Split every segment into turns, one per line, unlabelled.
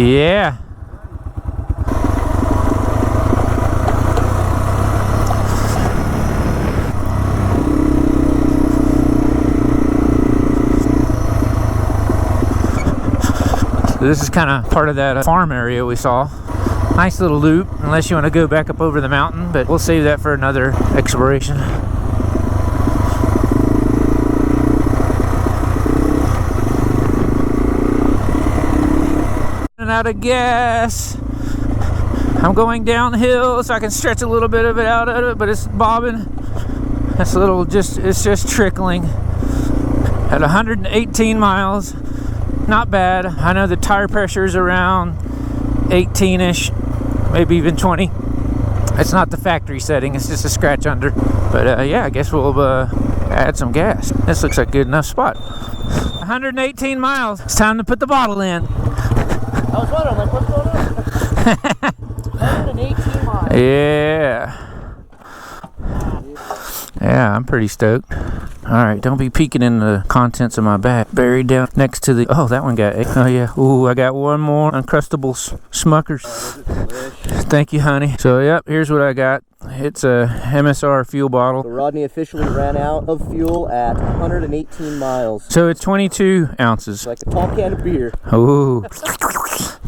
Yeah. So this is kind of part of that farm area we saw. Nice little loop, unless you want to go back up over the mountain, but we'll save that for another exploration. Running out of gas. I'm going downhill so I can stretch a little bit of it out of it, but it's bobbing. It's a little it's just trickling. At 118 miles. Not bad. I know the tire pressure is around 18-ish, maybe even 20. It's not the factory setting, it's just a scratch under. But yeah, I guess we'll add some gas. This looks like a good enough spot. 118 miles. It's time to put the bottle in.
I was wondering, like, what's going on? 118 miles.
Yeah. Yeah, I'm pretty stoked. Alright, don't be peeking in the contents of my bag. Buried down next to the... Oh, that one got... Oh, yeah. Ooh, I got one more Uncrustable Smuckers. Thank you, honey. So, yep, here's what I got. It's a MSR fuel bottle.
So Rodney officially ran out of fuel at 118 miles.
So, it's 22 ounces.
Like a tall can of beer.
Ooh.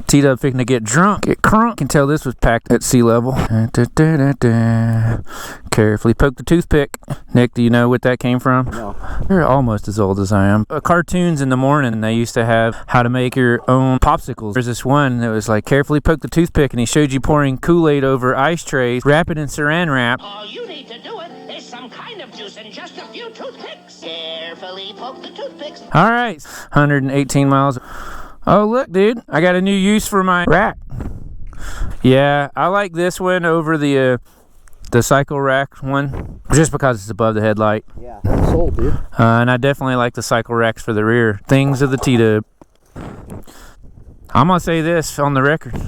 T-Dub fixing to get drunk. Get crunk. Can tell this was packed at sea level. Carefully poke the toothpick. Nick, do you know what that came from?
No.
They're almost as old as I am. Cartoons in the morning, they used to have how to make your own popsicles. There's this one that was like, carefully poke the toothpick, and he showed you pouring Kool-Aid over ice trays, wrap it in saran wrap.
All you need to do it is some kind of juice and just a few toothpicks. Carefully poke the toothpicks.
All right, 118 miles. Oh, look, dude, I got a new use for my rack. Yeah, I like this one over the cycle rack one, just because it's above the headlight.
Yeah, sold, dude.
And I definitely like the cycle racks for the rear. Things of the TDUB. I'm gonna say this on the record.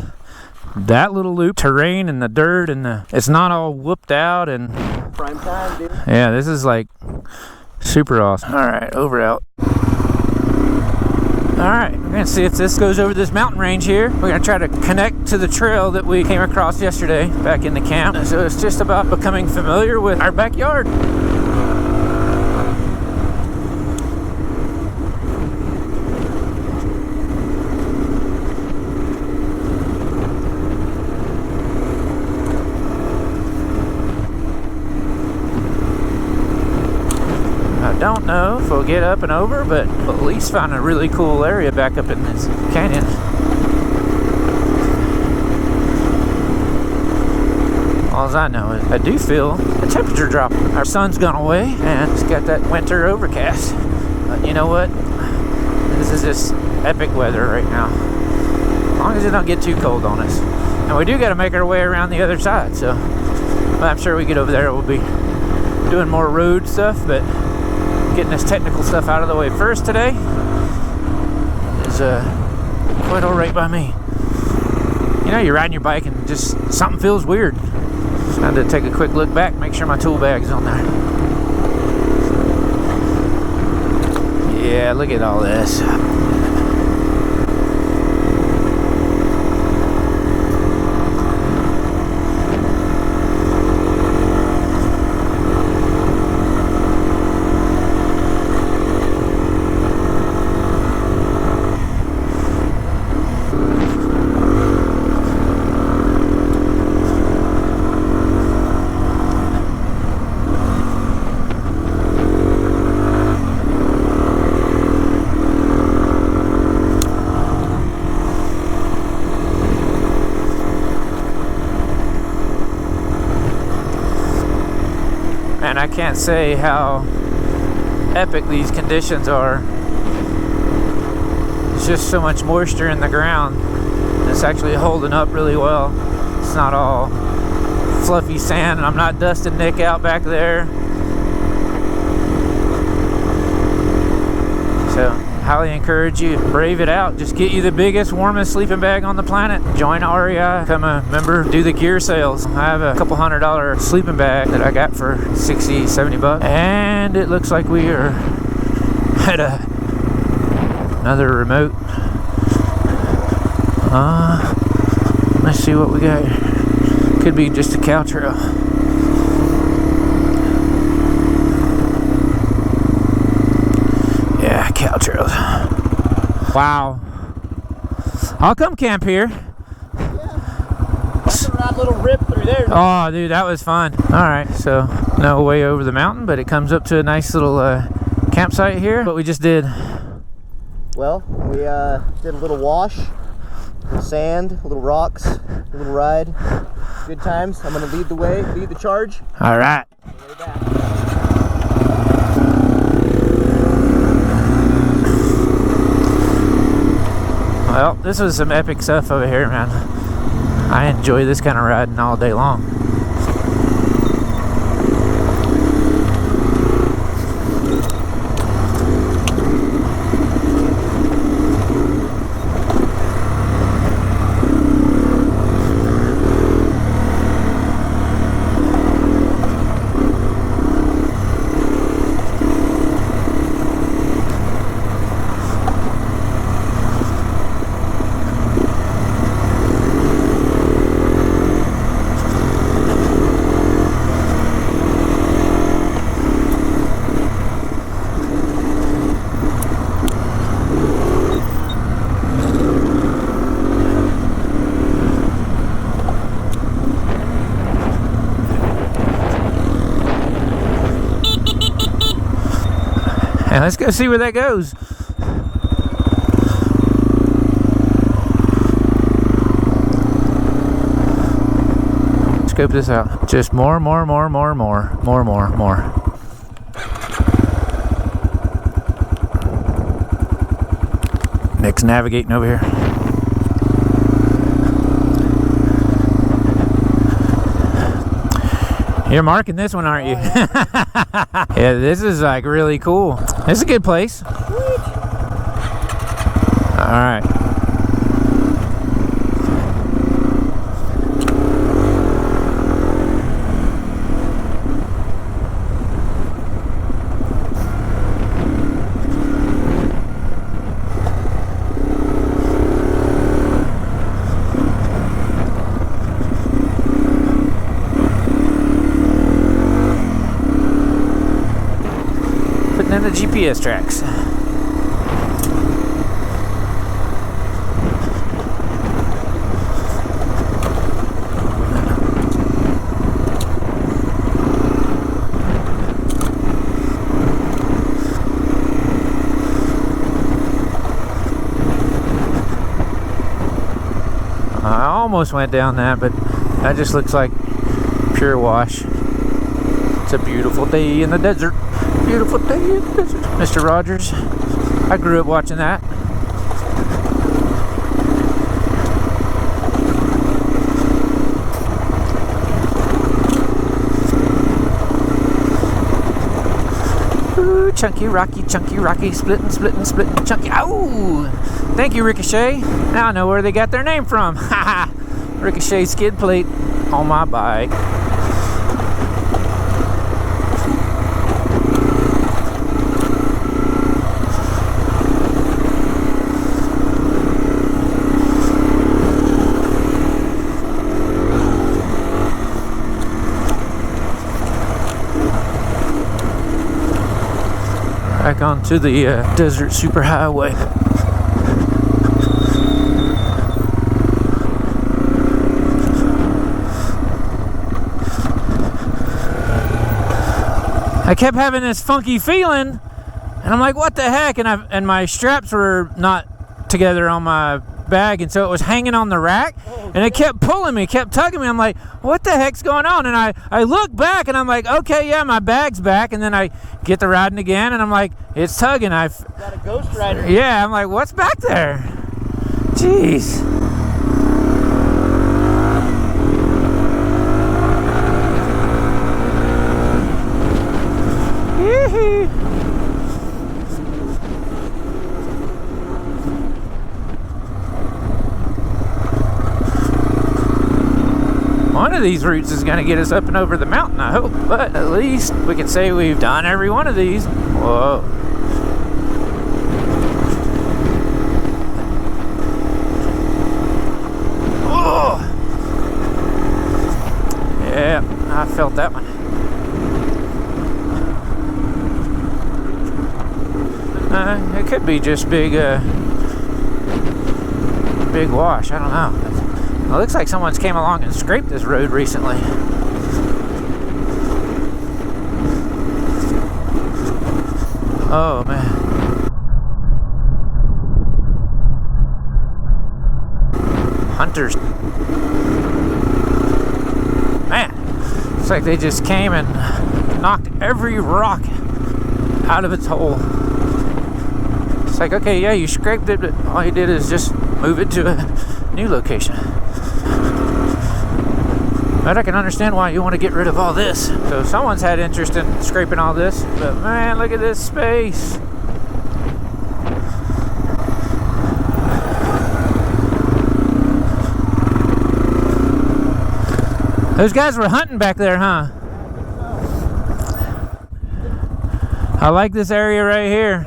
That little loop, terrain and the dirt and it's not all whooped out and...
Prime time, dude.
Yeah, this is like super awesome. All right, over out. Alright, we're going to see if this goes over this mountain range here. We're going to try to connect to the trail that we came across yesterday back in the camp. So it's just about becoming familiar with our backyard. I don't know if we'll get up and over, but we'll at least find a really cool area back up in this canyon. All I know is I do feel the temperature dropping. Our sun's gone away and it's got that winter overcast. But you know what? This is just epic weather right now. As long as it don't get too cold on us. And we do got to make our way around the other side, so I'm sure we get over there we'll be doing more road stuff, but getting this technical stuff out of the way first today is quite all right by me. You know, you're riding your bike and just something feels weird. Just had to take a quick look back, make sure my tool bag's on there. Yeah, look at all this. And I can't say how epic these conditions are. There's just so much moisture in the ground. It's actually holding up really well. It's not all fluffy sand, and I'm not dusting Nick out back there. So, highly encourage you, brave it out. Just get you the biggest, warmest sleeping bag on the planet. Join REI, become a member, do the gear sales. I have a couple $100 sleeping bag that I got for 60, 70 bucks. And it looks like we are at another remote Let's see what we got. Could be just a cow trail. Yeah, cow trails. Wow. I'll come camp here.
That's a rad little rip through there.
Oh, dude, that was fun. All right, so no way over the mountain, but it comes up to a nice little campsite here. What we just did.
Well, we did a little wash, a little sand, a little rocks, a little ride. Good times. I'm gonna lead the way, lead the charge.
All right.
Way back.
Well, this was some epic stuff over here, man. I enjoy this kind of riding all day long. And let's go see where that goes. Scope this out. Just more. Nick's navigating over here. You're marking this one, aren't you? Yeah. Yeah, this is like really cool. This is a good place. All right. And the GPS tracks. I almost went down that, but that just looks like pure wash. It's a beautiful day in the desert. Beautiful day in the desert. Mr. Rogers. I grew up watching that. Ooh, chunky, rocky, splitting, chunky. Oh! Thank you, Ricochet. Now I know where they got their name from. Haha! Ricochet Skidplate on my bike. Back onto the desert superhighway. I kept having this funky feeling, and I'm like, what the heck? And my straps were not together on my bag, and so it was hanging on the rack, and it kept pulling me, kept tugging me. I'm like, what the heck's going on? And I look back, and I'm like, okay, yeah, my bag's back. And then I get to riding again, and I'm like, it's tugging.
Got a Ghost Rider.
Yeah, I'm like, what's back there? Jeez. Yee-hee. One of these routes is going to get us up and over the mountain, I hope. But at least we can say we've done every one of these. Whoa. I felt that one. It could be just big wash. I don't know. It looks like someone's came along and scraped this road recently. Oh man. Hunters. Man, it's like they just came and knocked every rock out of its hole. It's like, okay, yeah, you scraped it, but all you did is just move it to a new location. But I can understand why you want to get rid of all this. So someone's had interest in scraping all this, but man, look at this space. Those guys were hunting back there, huh? I like this area right here.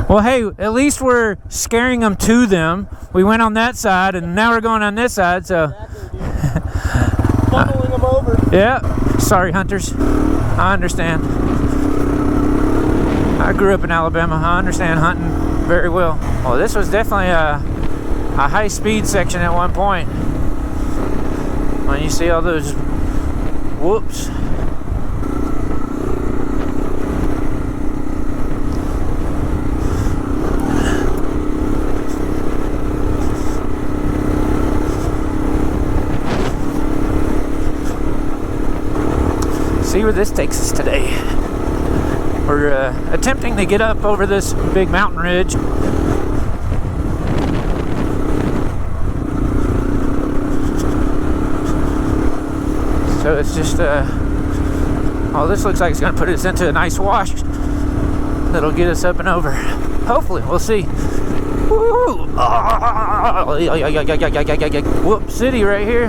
Well, hey, at least we're scaring them to them. We went on that side, and now we're going on this side, so...
Funneling them over.
Yeah. Sorry, hunters. I understand. I grew up in Alabama. I understand hunting very well. Well, this was definitely a high-speed section at one point. When you see all those whoops. See where this takes us today. We're attempting to get up over this big mountain ridge. So it's just, oh, this looks like it's going to put us into a nice wash that'll get us up and over. Hopefully, we'll see. Woo! Whoop City right here.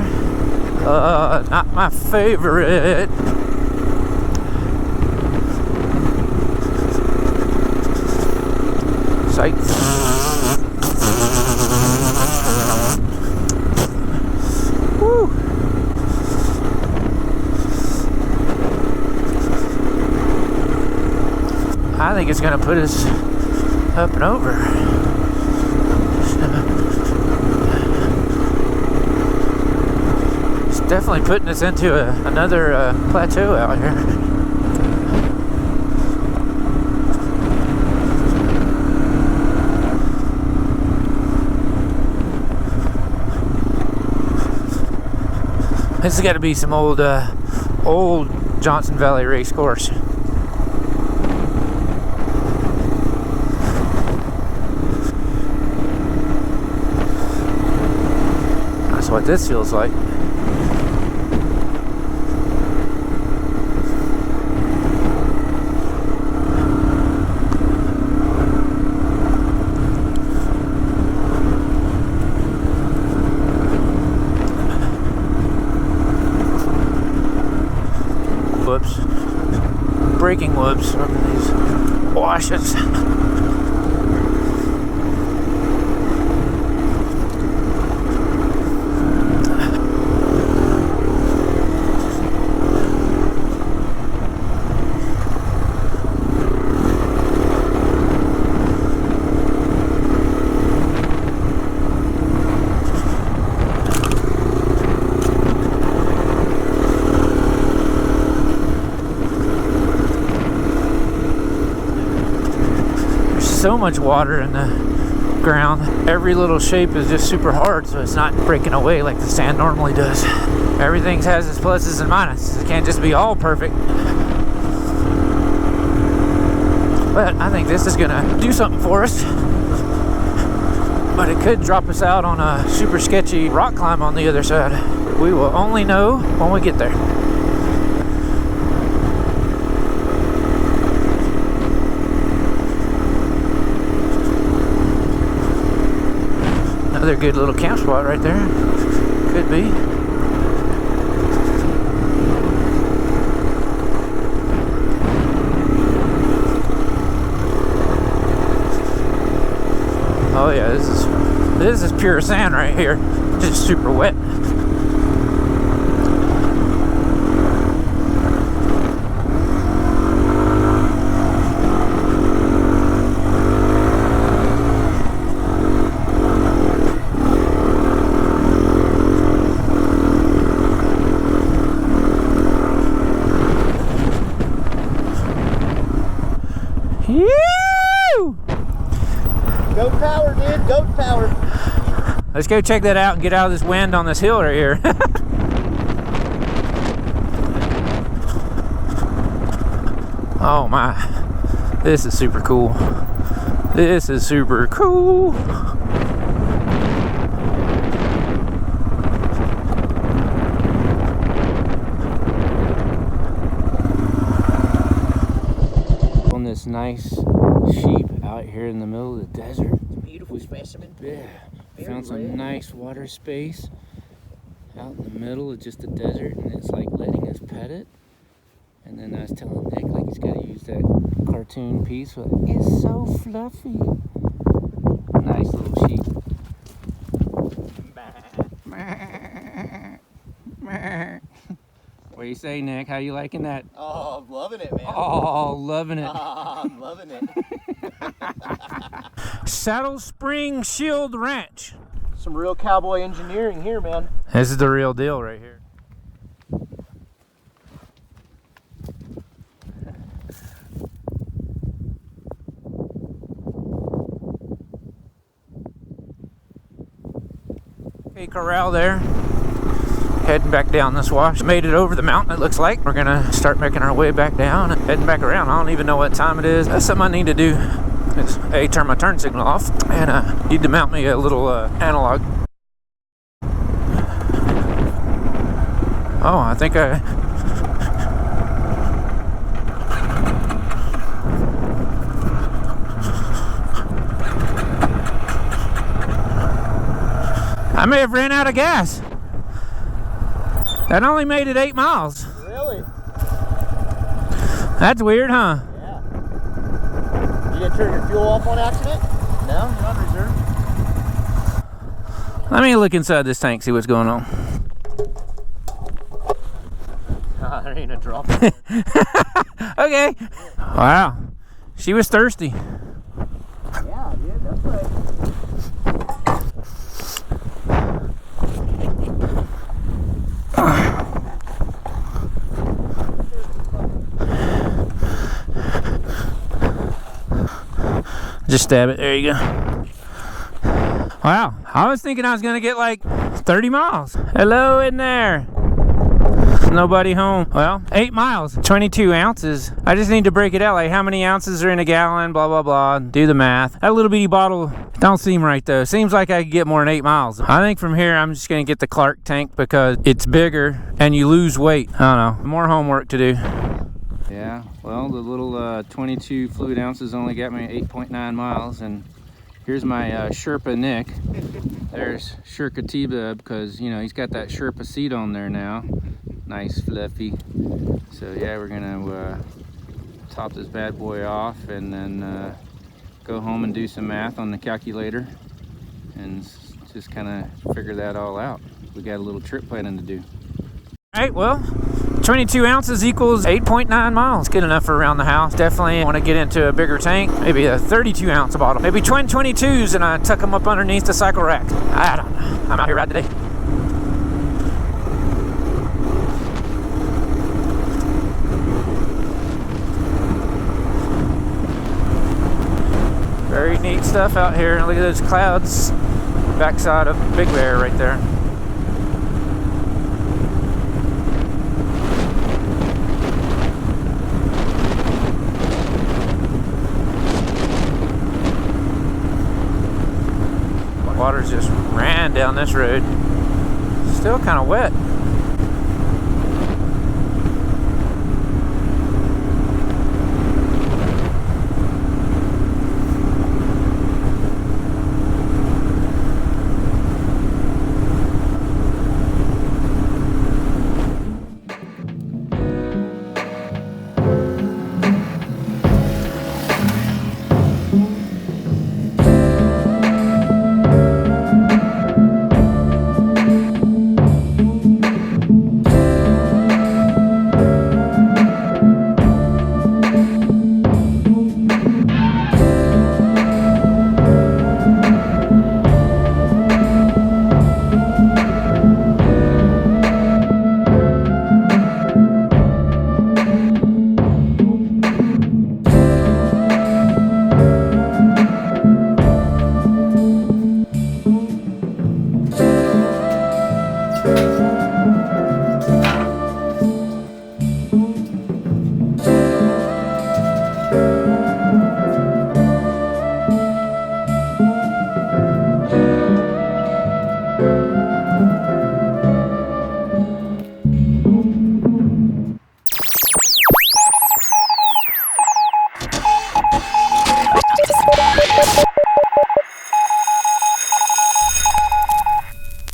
Not my favorite. Sight. Woo! I think it's going to put us up and over. It's definitely putting us into another plateau out here. This has got to be some old Johnson Valley race course. That's what this feels like. Whoops. Breaking whoops over these washes. So much water in the ground. Every little shape is just super hard, so it's not breaking away like the sand normally does. Everything has its pluses and minuses. It can't just be all perfect. But I think this is gonna do something for us. But it could drop us out on a super sketchy rock climb on the other side. We will only know when we get there. Another good little camp spot right there. Could be. Oh yeah, this is pure sand right here. Just super wet. Woo!
Goat power, dude. Goat power.
Let's go check that out and get out of this wind on this hill right here. Oh my. This is super cool. This is super cool. On this nice sheep out here in the middle of the desert.
Beautiful specimen.
Yeah. Found some nice water space out in the middle of just the desert, and it's like letting us pet it. And then I was telling Nick, like, he's got to use that cartoon piece. But it's so fluffy. Nice little sheep. What do you say, Nick? How you liking that?
Oh, I'm loving it, man.
Oh, loving it.
Oh, I'm loving it.
Saddle Spring Shield Ranch.
Some real cowboy engineering here, man.
This is the real deal right here. Okay, corral there. Heading back down this wash. Made it over the mountain, it looks like. We're gonna start making our way back down and heading back around. I don't even know what time it is. That's something I need to do. Is A, turn my turn signal off, and need to mount me a little analog. Oh, I think I may have ran out of gas. That only made it 8 miles.
Really?
That's weird, huh?
Yeah. You didn't turn your fuel off on accident? No, you're on reserve.
Let me look inside this tank, see what's going on.
There ain't a drop.
Okay. Wow. She was thirsty.
Yeah, dude, that's right.
Just stab it. There you go. Wow. I was thinking I was going to get like 30 miles. Hello in there. Nobody home. Well, 8 miles, 22 ounces. I just need to break it out. Like, how many ounces are in a gallon? Blah, blah, blah. Do the math. That little bitty bottle don't seem right, though. Seems like I could get more than 8 miles. I think from here, I'm just going to get the Clark tank because it's bigger and you lose weight. I don't know. More homework to do. Yeah, well, the little 22 fluid ounces only got me 8.9 miles, and here's my Sherpa Nick. There's Sherpa TDUBB because, you know, he's got that Sherpa seat on there now. Nice, fluffy. So yeah, we're gonna top this bad boy off and then go home and do some math on the calculator and just kind of figure that all out. We got a little trip planning to do. All right, well, 22 ounces equals 8.9 miles. Good enough for around the house. Definitely want to get into a bigger tank, maybe a 32 ounce bottle. Maybe twin 22s and I tuck them up underneath the cycle rack. I don't know. I'm out here riding today. Very neat stuff out here. Look at those clouds. Backside of Big Bear right there. Water's just ran down this road. Still kind of wet.